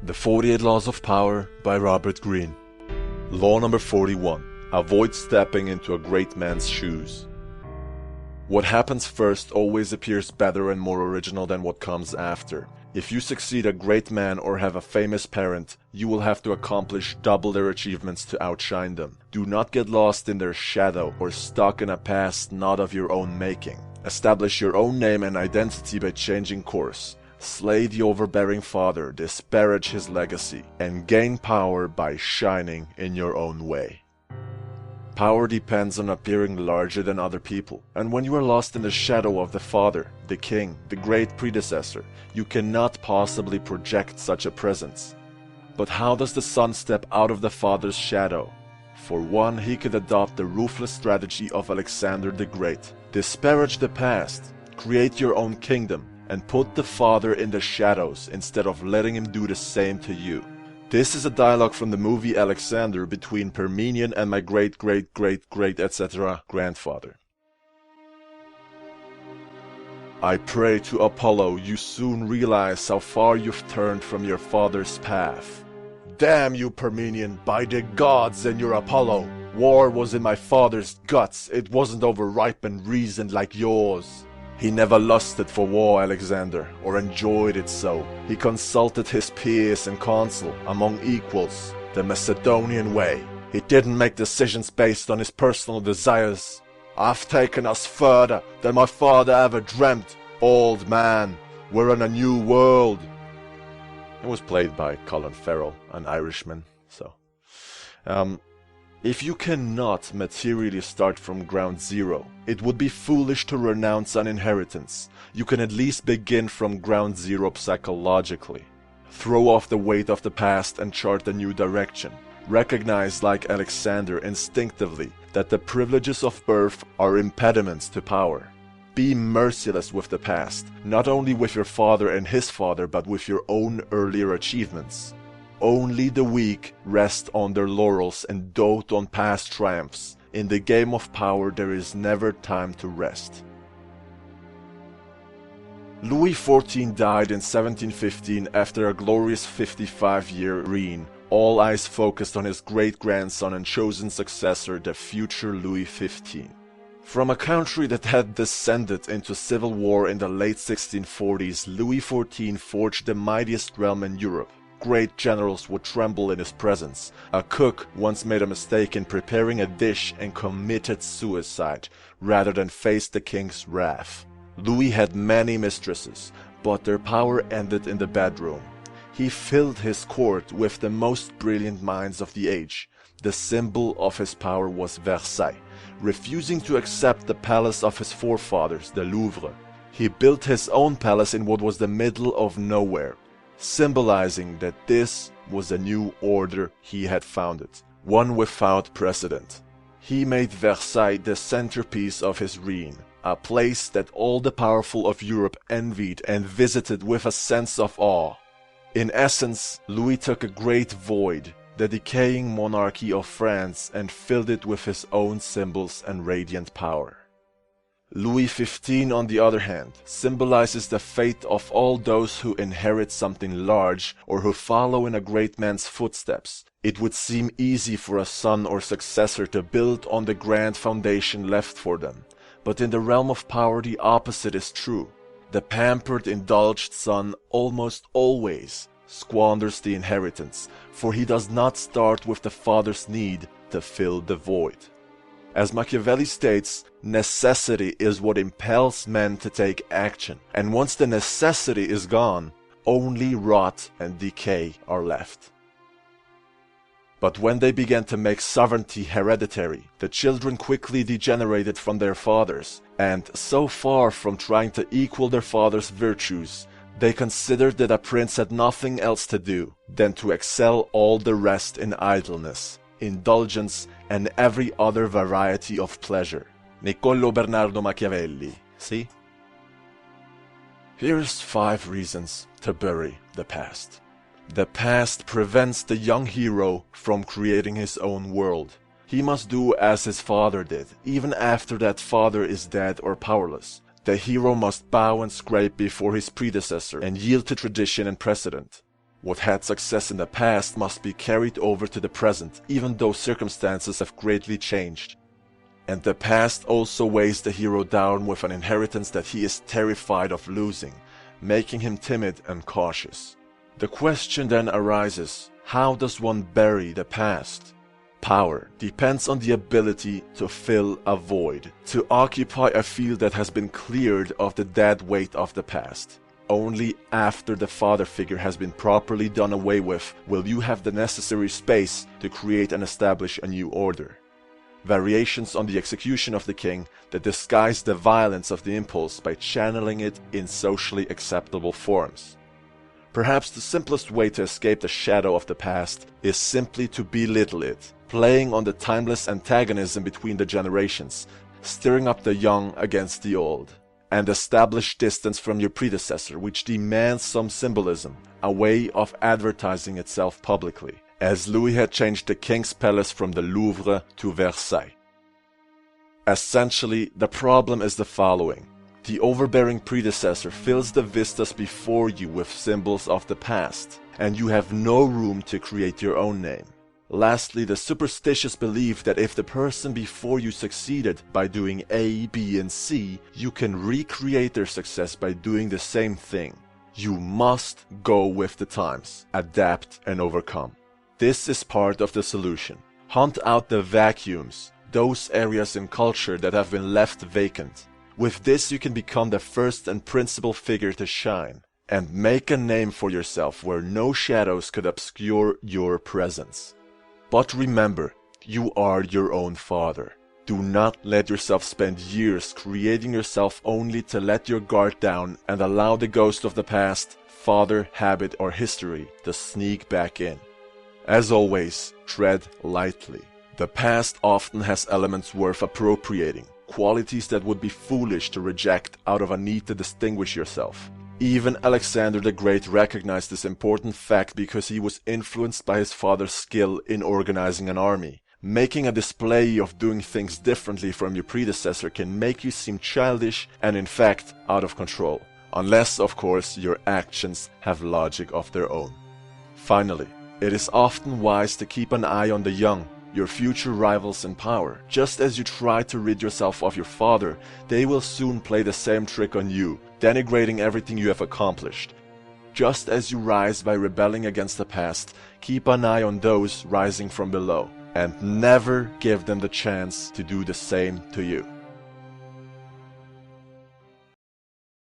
The 48 Laws of Power by Robert Greene. Law number 41. Avoid stepping into a great man's shoes. What happens first always appears better and more original than what comes after. If you succeed a great man or have a famous parent, you will have to accomplish double their achievements to outshine them. Do not get lost in their shadow or stuck in a past not of your own making. Establish your own name and identity by changing course. Slay the overbearing father, disparage his legacy, and gain power by shining in your own way. Power depends on appearing larger than other people, and when you are lost in the shadow of the father, the king, the great predecessor, you cannot possibly project such a presence. But how does the son step out of the father's shadow? For one, he could adopt the ruthless strategy of Alexander the Great. Disparage the past, create your own kingdom, and put the father in the shadows instead of letting him do the same to you. This is a dialogue from the movie Alexander between Parmenion and my great etc. grandfather. I pray to Apollo you soon realize how far you've turned from your father's path. Damn you, Parmenion, by the gods and your Apollo! War was in my father's guts, it wasn't overripe and reasoned like yours. He never lusted for war, Alexander, or enjoyed it so. He consulted his peers in council, among equals, the Macedonian way. He didn't make decisions based on his personal desires. I've taken us further than my father ever dreamt. Old man, we're in a new world. It was played by Colin Farrell, an Irishman, so... If you cannot materially start from ground zero, it would be foolish to renounce an inheritance. You can at least begin from ground zero psychologically. Throw off the weight of the past and chart a new direction. Recognize, like Alexander, instinctively that the privileges of birth are impediments to power. Be merciless with the past, not only with your father and his father, but with your own earlier achievements. Only the weak rest on their laurels and dote on past triumphs. In the game of power there is never time to rest. Louis XIV died in 1715 after a glorious 55-year reign. All eyes focused on his great-grandson and chosen successor, the future Louis XV. From a country that had descended into civil war in the late 1640s, Louis XIV forged the mightiest realm in Europe. Great generals would tremble in his presence. A cook once made a mistake in preparing a dish and committed suicide rather than face the king's wrath. Louis had many mistresses, but their power ended in the bedroom. He filled his court with the most brilliant minds of the age. The symbol of his power was Versailles. Refusing to accept the palace of his forefathers, the Louvre, he built his own palace in what was the middle of nowhere, symbolizing that this was a new order he had founded, one without precedent. He made Versailles the centerpiece of his reign, a place that all the powerful of Europe envied and visited with a sense of awe. In essence, Louis took a great void, the decaying monarchy of France, and filled it with his own symbols and radiant power. Louis XV, on the other hand, symbolizes the fate of all those who inherit something large or who follow in a great man's footsteps. It would seem easy for a son or successor to build on the grand foundation left for them. But in the realm of power the opposite is true. The pampered, indulged son almost always squanders the inheritance, for he does not start with the father's need to fill the void. As Machiavelli states, necessity is what impels men to take action, and once the necessity is gone, only rot and decay are left. But when they began to make sovereignty hereditary, the children quickly degenerated from their fathers, and so far from trying to equal their father's virtues, they considered that a prince had nothing else to do than to excel all the rest in idleness, indulgence, and every other variety of pleasure. Niccolò Bernardo Machiavelli, see? Here's 5 reasons to bury the past. The past prevents the young hero from creating his own world. He must do as his father did, even after that father is dead or powerless. The hero must bow and scrape before his predecessor and yield to tradition and precedent. What had success in the past must be carried over to the present, even though circumstances have greatly changed. And the past also weighs the hero down with an inheritance that he is terrified of losing, making him timid and cautious. The question then arises, how does one bury the past? Power depends on the ability to fill a void, to occupy a field that has been cleared of the dead weight of the past. Only after the father figure has been properly done away with will you have the necessary space to create and establish a new order. Variations on the execution of the king that disguise the violence of the impulse by channeling it in socially acceptable forms. Perhaps the simplest way to escape the shadow of the past is simply to belittle it, playing on the timeless antagonism between the generations, stirring up the young against the old, and establish distance from your predecessor, which demands some symbolism, a way of advertising itself publicly, as Louis had changed the king's palace from the Louvre to Versailles. Essentially, the problem is the following. The overbearing predecessor fills the vistas before you with symbols of the past, and you have no room to create your own name. Lastly, the superstitious belief that if the person before you succeeded by doing A, B, and C, you can recreate their success by doing the same thing. You must go with the times, adapt and overcome. This is part of the solution. Hunt out the vacuums, those areas in culture that have been left vacant. With this you can become the first and principal figure to shine, and make a name for yourself where no shadows could obscure your presence. But remember, you are your own father. Do not let yourself spend years creating yourself only to let your guard down and allow the ghost of the past, father, habit, or history to sneak back in. As always, tread lightly. The past often has elements worth appropriating, qualities that would be foolish to reject out of a need to distinguish yourself. Even Alexander the Great recognized this important fact because he was influenced by his father's skill in organizing an army. Making a display of doing things differently from your predecessor can make you seem childish and in fact out of control. Unless, of course, your actions have logic of their own. Finally, it is often wise to keep an eye on the young, your future rivals in power. Just as you try to rid yourself of your father, they will soon play the same trick on you, denigrating everything you have accomplished. Just as you rise by rebelling against the past, keep an eye on those rising from below, and never give them the chance to do the same to you.